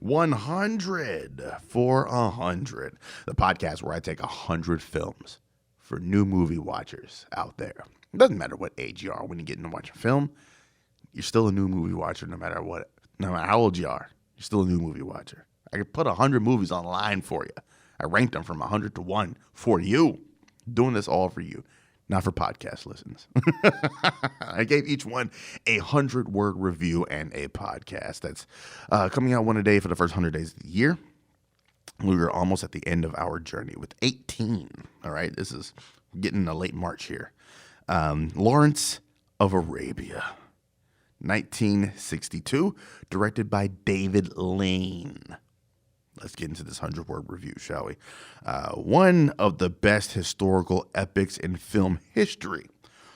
100 for 100, the podcast where I take 100 films for new movie watchers out there. It doesn't matter what age you are when you get into watching film. You're still a new movie watcher no matter what. No matter how old you are, you're still a new movie watcher. I could put 100 movies online for you. I ranked them from 100 to 1 for you. Doing this all for you, not for podcast listens. I gave each one a 100-word review and a podcast. That's coming out one a day for the first 100 days of the year. We are almost at the end of our journey with 18. All right, this is getting a late March here. Lawrence of Arabia, 1962, directed by David Lean. Let's get into this 100-word review, shall we? One of the best historical epics in film history.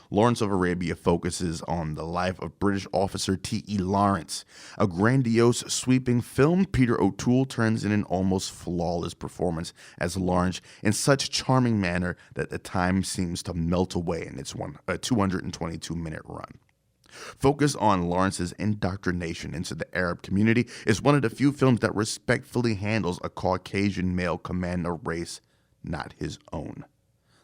Lawrence of Arabia focuses on the life of British officer T.E. Lawrence. A grandiose, sweeping film, Peter O'Toole turns in an almost flawless performance as Lawrence in such charming manner that the time seems to melt away in its 222-minute run. Focus on Lawrence's indoctrination into the Arab community is one of the few films that respectfully handles a Caucasian male command a race not his own.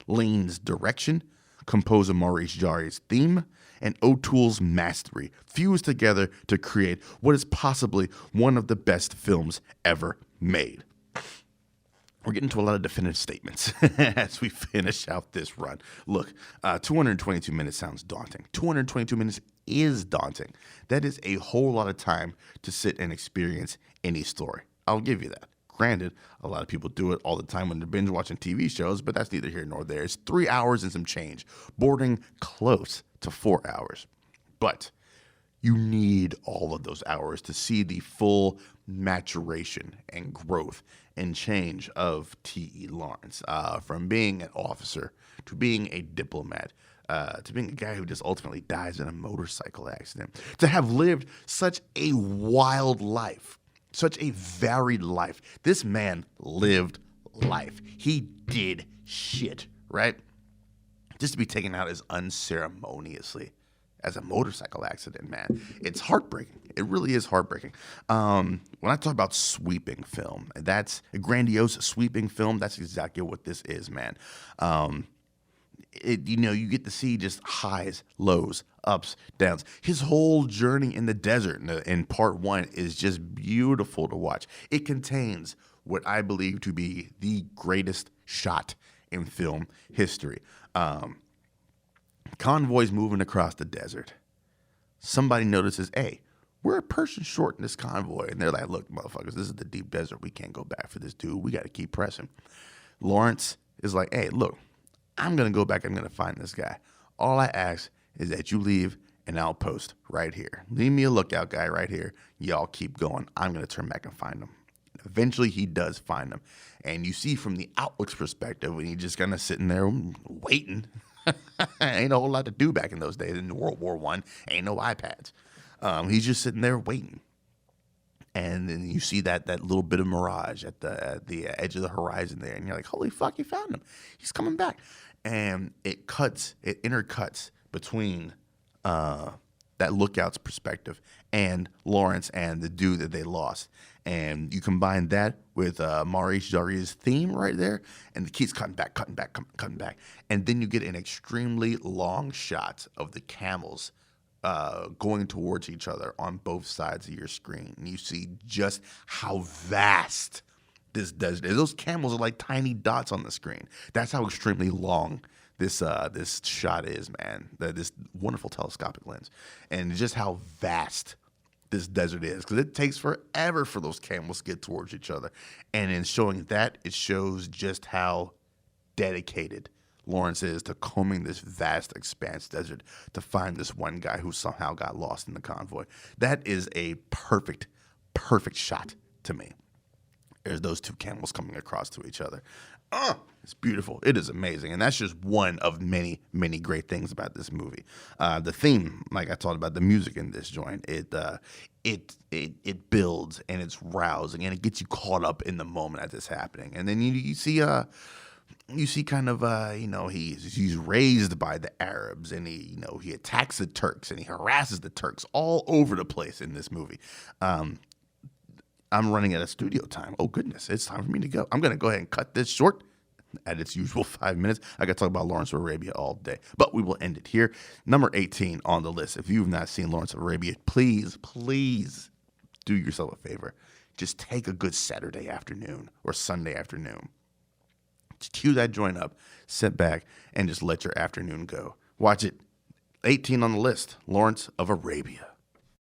Lean's direction, composer Maurice Jarre's theme, and O'Toole's mastery fuse together to create what is possibly one of the best films ever made. We're getting to a lot of definitive statements as we finish out this run. Look, 222 minutes sounds daunting. 222 minutes is daunting. That is a whole lot of time to sit and experience any story. I'll give you that. Granted, a lot of people do it all the time when they're binge watching TV shows, but that's neither here nor there. It's 3 hours and some change, bordering close to 4 hours. But you need all of those hours to see the full maturation and growth and change of T.E. Lawrence, from being an officer to being a diplomat, to being a guy who just ultimately dies in a motorcycle accident, to have lived such a wild life, such a varied life. This man lived life. He did shit, right? Just to be taken out as unceremoniously as a motorcycle accident, man. It's heartbreaking. It really is heartbreaking. When I talk about sweeping film, that's a grandiose sweeping film. That's exactly what this is, man. You get to see just highs, lows, ups, downs. His whole journey in the desert in part 1 is just beautiful to watch. It contains what I believe to be the greatest shot in film history. Convoys moving across the desert. Somebody notices, hey, we're a person short in this convoy. And they're like, look, motherfuckers, this is the deep desert. We can't go back for this dude. We got to keep pressing. Lawrence is like, hey, look, I'm going to go back. I'm going to find this guy. All I ask is that you leave an outpost right here. Leave me a lookout guy right here. Y'all keep going. I'm going to turn back and find him. Eventually, he does find him. And you see from the Outlook's perspective, when he's just kind of sitting there waiting. Ain't a whole lot to do back in those days. In World War I, ain't no iPads. He's just sitting there waiting. And then you see that little bit of mirage at the edge of the horizon there. And you're like, holy fuck, you found him. He's coming back. And it intercuts between that lookout's perspective and Lawrence and the dude that they lost. And you combine that with Maurice Jarre's theme right there, and it keeps cutting back. And then you get an extremely long shot of the camels going towards each other on both sides of your screen. And you see just how vast this desert is. Those camels are like tiny dots on the screen. That's how extremely long this shot is, man. This wonderful telescopic lens. And just how vast this desert is, because it takes forever for those camels to get towards each other. And in showing that, it shows just how dedicated Lawrence is to combing this vast expanse desert to find this one guy who somehow got lost in the convoy. That is a perfect shot to me. There's those two camels coming across to each other. It's beautiful. It is amazing. And that's just one of many, many great things about this movie. The theme, like I talked about, the music in this joint, it builds and it's rousing and it gets you caught up in the moment as it's happening. And then you see kind of he's raised by the Arabs, and he attacks the Turks and he harasses the Turks all over the place in this movie. I'm running out of studio time. Oh, goodness. It's time for me to go. I'm going to go ahead and cut this short at its usual 5 minutes. I got to talk about Lawrence of Arabia all day, but we will end it here. Number 18 on the list. If you've not seen Lawrence of Arabia, please do yourself a favor. Just take a good Saturday afternoon or Sunday afternoon. Just cue that joint up, sit back, and just let your afternoon go. Watch it. 18 on the list, Lawrence of Arabia.